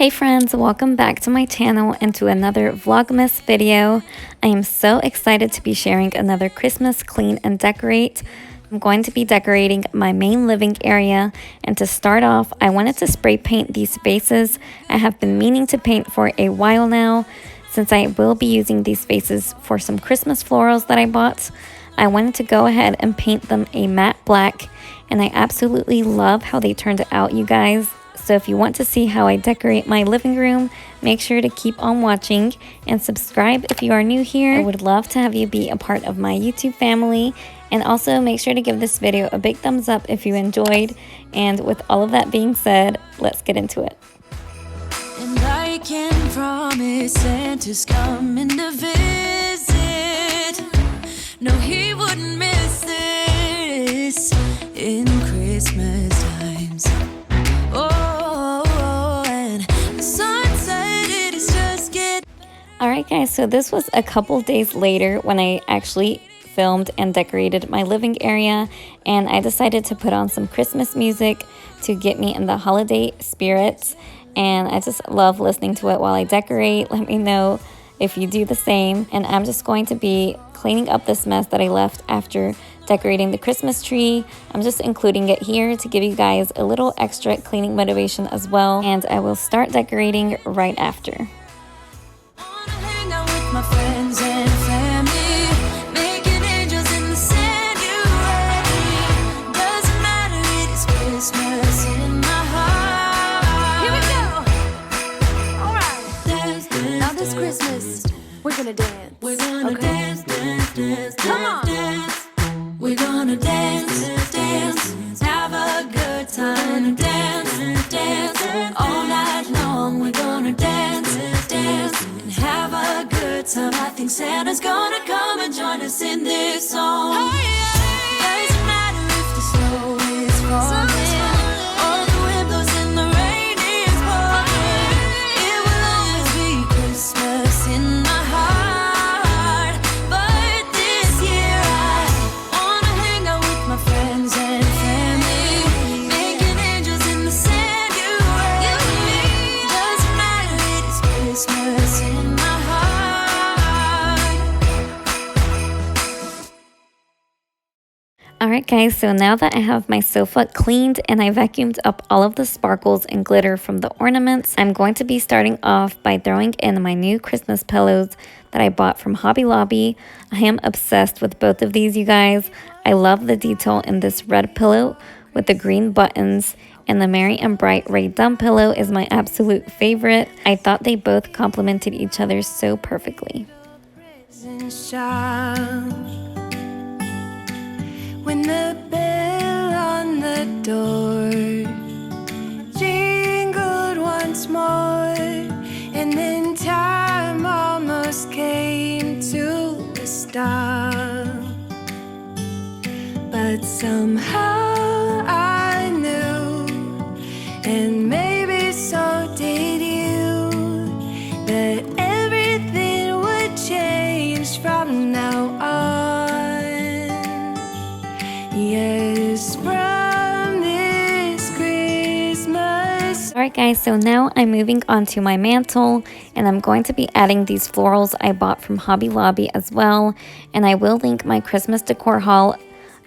Hey friends, welcome back to my channel and to another vlogmas video. I am so excited to be sharing another Christmas clean and decorate. I'm going to be decorating my main living area, and to start off I wanted to spray paint these vases. I have been meaning to paint for a while now since I will be using these vases for some Christmas florals that I bought. I wanted to go ahead and paint them a matte black, and I absolutely love how they turned out, you guys. So if you want to see how I decorate my living room, make sure to keep on watching and subscribe if you are new here. I would love to have you be a part of my YouTube family, and also make sure to give this video a big thumbs up if you enjoyed. And with all of that being said, let's get into it. And I can promise Santa's coming to visit. No, he wouldn't miss this in Christmas times. Alright guys, so this was a couple days later when I actually filmed and decorated my living area, and I decided to put on some Christmas music to get me in the holiday spirits, and I just love listening to it while I decorate. Let me know if you do the same. And I'm just going to be cleaning up this mess that I left after decorating the Christmas tree. I'm just including it here to give you guys a little extra cleaning motivation as well, and I will start decorating right after. My friends and family, making angels in the sanctuary. Doesn't matter, it is Christmas in my heart. Here we go. All right. Dance, dance, now this Christmas, we're gonna dance. We're gonna dance, dance, dance, come on. Dance. We're gonna dance, dance, dance, have a good time. Dance, dance, all night long. We're gonna dance, dance, and have a good time. I think Santa's gonna come and join us in this song. Doesn't matter if the snow is falling or the wind blows and the rain is pouring. It will always be Christmas in my heart. But this year I wanna hang out with my friends and family, making angels in the sanctuary. Doesn't matter, it is Christmas in my heart. Alright guys, so now that I have my sofa cleaned and I vacuumed up all of the sparkles and glitter from the ornaments, I'm going to be starting off by throwing in my new Christmas pillows that I bought from Hobby Lobby. I am obsessed with both of these, you guys. I love the detail in this red pillow with the green buttons, and the Merry and Bright Ray Dumb pillow is my absolute favorite. I thought they both complemented each other so perfectly. When the bell on the door jingled once more, and then time almost came to a stop, but somehow I knew, and maybe so did you, that everything would change from now on. Yes, from this Christmas. Alright guys, so now I'm moving on to my mantle, and I'm going to be adding these florals I bought from Hobby Lobby as well. And I will link my Christmas decor haul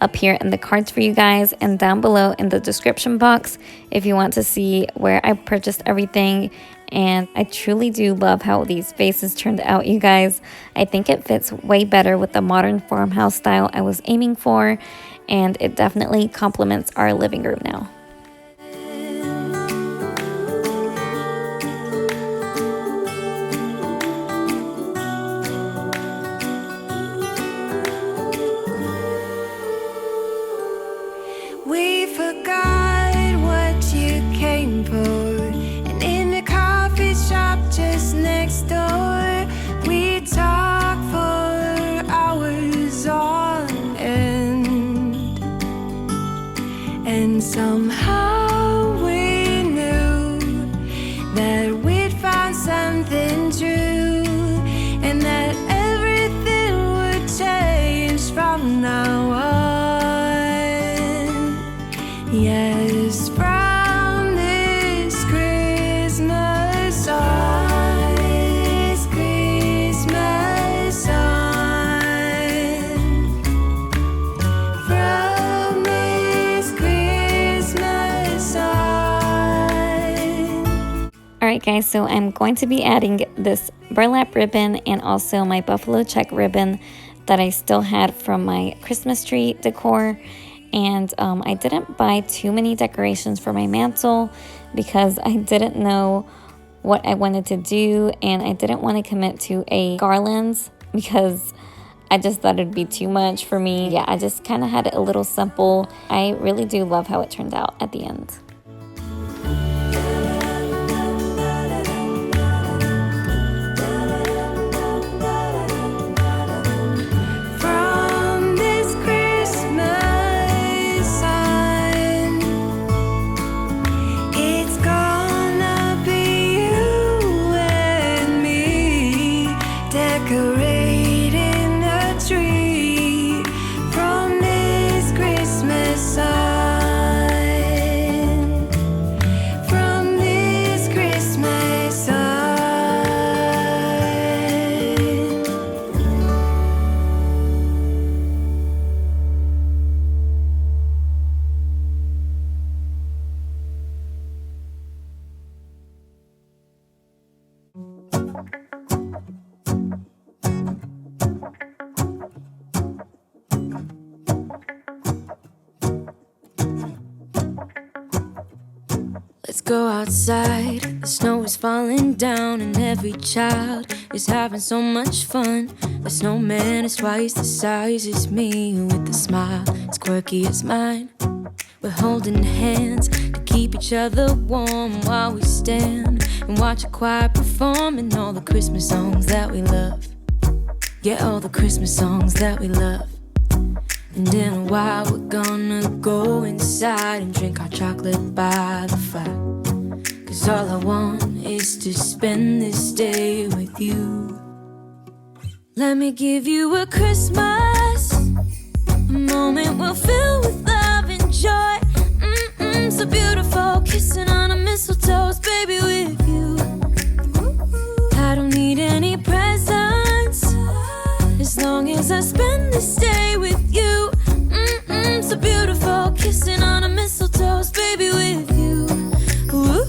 up here in the cards for you guys, and down below in the description box if you want to see where I purchased everything. And I truly do love how these vases turned out, you guys. I think it fits way better with the modern farmhouse style I was aiming for, and it definitely complements our living room now. We forgot what you came for, and in the coffee shop just next door, we talked for hours on end, and somehow we knew that we'd found something true, and that everything would change from now on. Yes, from this Christmas Alright guys, so I'm going to be adding this burlap ribbon and also my buffalo check ribbon that I still had from my Christmas tree decor. And I didn't buy too many decorations for my mantle because I didn't know what I wanted to do, and I didn't want to commit to a garland because I just thought it'd be too much for me. Yeah, I just kind of had it a little simple. I really do love how it turned out at the end. Let's go outside, the snow is falling down and every child is having so much fun. The snowman is twice the size as me, with a smile as quirky as mine. We're holding hands to keep each other warm while we stand and watch a choir performing all the Christmas songs that we love. Yeah, all the Christmas songs that we love. And in a while we're gonna go inside and drink our chocolate by the fire. 'Cause all I want is to spend this day with you. Let me give you a Christmas, a moment we'll fill with love and joy. So beautiful, kissing on a mistletoe, baby, with you. I don't need any presents as long as I spend this day with you. So beautiful, kissing on a mistletoe, baby, with you. Ooh.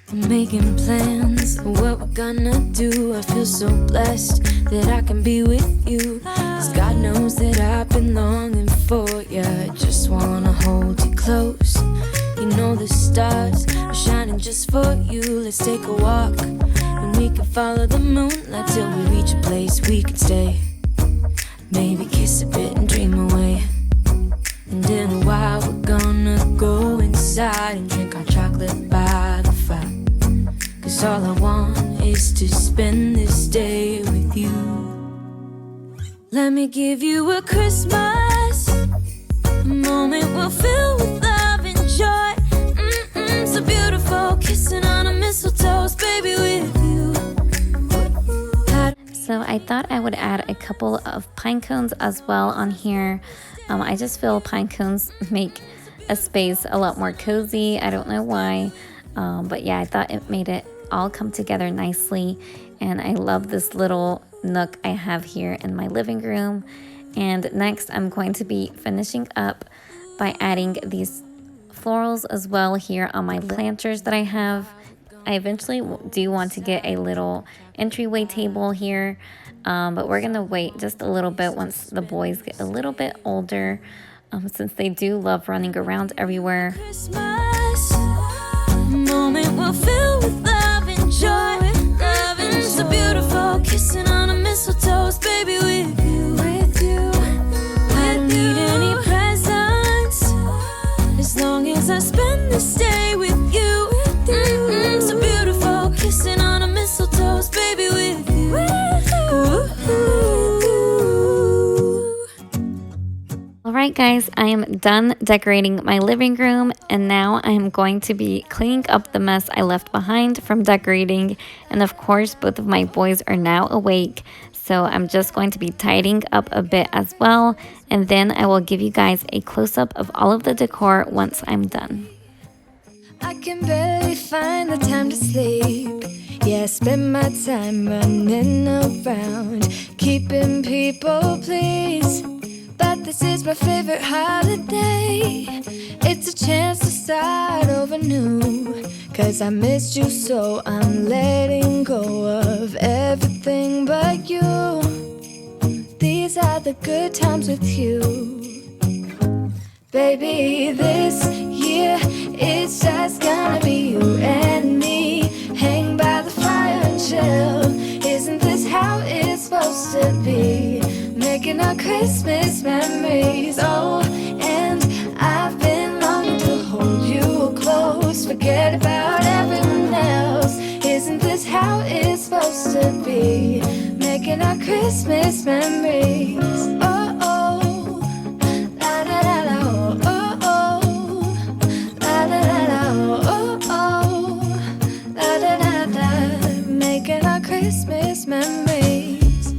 I'm making plans of what we're gonna do. I feel so blessed that I can be with you. 'Cause God knows that I've been longing for you. I just wanna hold you close. You know the stars are shining just for you. Let's take a walk and we can follow the moonlight till we reach a place we can stay. Maybe kiss a bit and dream away. And in a while we're gonna go inside and drink our chocolate by the fire. 'Cause all I want is to spend this day with you. Let me give you a Christmas, a moment we'll fill with love and joy. So beautiful, kissing on a mistletoe, baby, with you. So I thought I would add a couple of pine cones as well on here. I just feel pine cones make a space a lot more cozy. I don't know why, but yeah, I thought it made it all come together nicely. And I love this little nook I have here in my living room. And next I'm going to be finishing up by adding these florals as well here on my planters that I have. I eventually do want to get a little entryway table here, but we're gonna wait just a little bit once the boys get a little bit older, since they do love running around everywhere. Christmas, moment we'll fill with love and joy. Love and so beautiful, kissing on a mistletoe, baby, with you. With you. I don't need any presents as long as I spend this day with you. So beautiful, kissing on a mistletoe, baby, with you. Alright guys, I am done decorating my living room, and now I am going to be cleaning up the mess I left behind from decorating. And of course, both of my boys are now awake, so I'm just going to be tidying up a bit as well, and then I will give you guys a close-up of all of the decor once I'm done. I can barely find the time to sleep. Yeah, I spend my time running around, keeping people pleased. But This is my favorite holiday. It's a chance to start over new. 'Cause I missed you, so I'm letting go of everything but you. These are the good times with you. Baby, this year it's just gonna be you and me. Hang by the fire and chill. Isn't this how it's supposed to be? Making our Christmas memories. Oh, and I've been longing to hold you close. Forget about everyone else. Isn't this how it's supposed to be? Making our Christmas memories. Oh, oh, la da da da, oh, oh, la da da da, oh, oh, la da da da. Making our Christmas memories.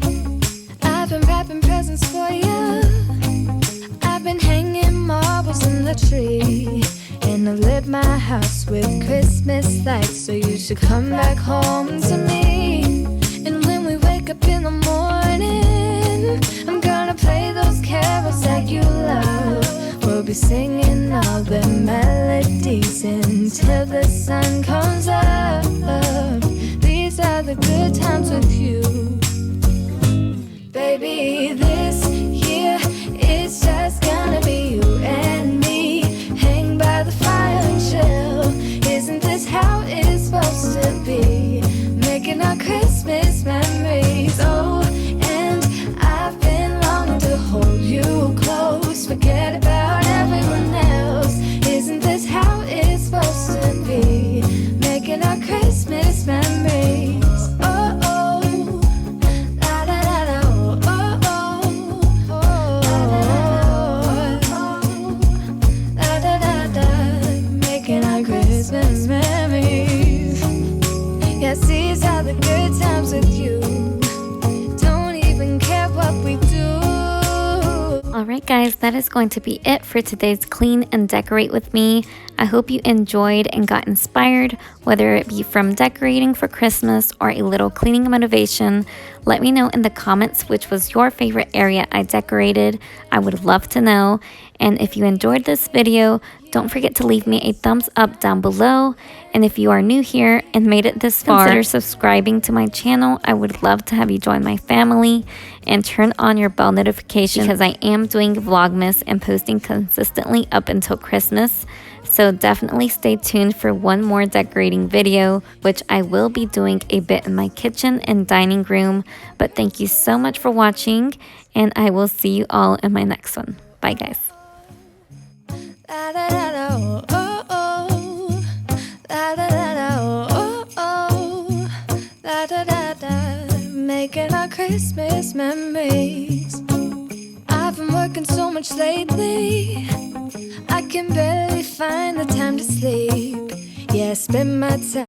I've been wrapping presents for you. I've been hanging marbles in the tree. And I've lit my house with Christmas lights. So you should come back home to me. And when we wake up in the morning, I'm gonna play those carols that you love. We'll be singing all the melodies until the sun comes up. These are the good times with you. Baby, this year it's just gonna be you and me. Hang by the fire and chill. Isn't this how it's supposed to be? Making our Christmas memories. Oh, and I've been longing to hold you close. Forget about everyone else. Isn't this how it's supposed to be? Making our Christmas memories. Oh, oh, la da da da, oh, oh, oh, la da da da. Making our Christmas memories. Yes, these are the good times with you. Don't even care what we do. Alright guys, that is going to be it for today's Clean and Decorate with me. I hope you enjoyed and got inspired, whether it be from decorating for Christmas or a little cleaning motivation. Let me know in the comments which was your favorite area I decorated. I would love to know. And if you enjoyed this video, don't forget to leave me a thumbs up down below. And if you are new here and made it this far, consider subscribing to my channel. I would love to have you join my family and turn on your bell notification because I am doing vlogmas and posting consistently up until Christmas. So definitely stay tuned for one more decorating video, which I will be doing a bit in my kitchen and dining room. But thank you so much for watching, and I will see you all in my next one. Bye guys. La da da da, oh, oh, la da da da, oh, oh, la da da da. Making our Christmas memories. I've been working so much lately, I can barely find the time to sleep. Yeah, I spend my time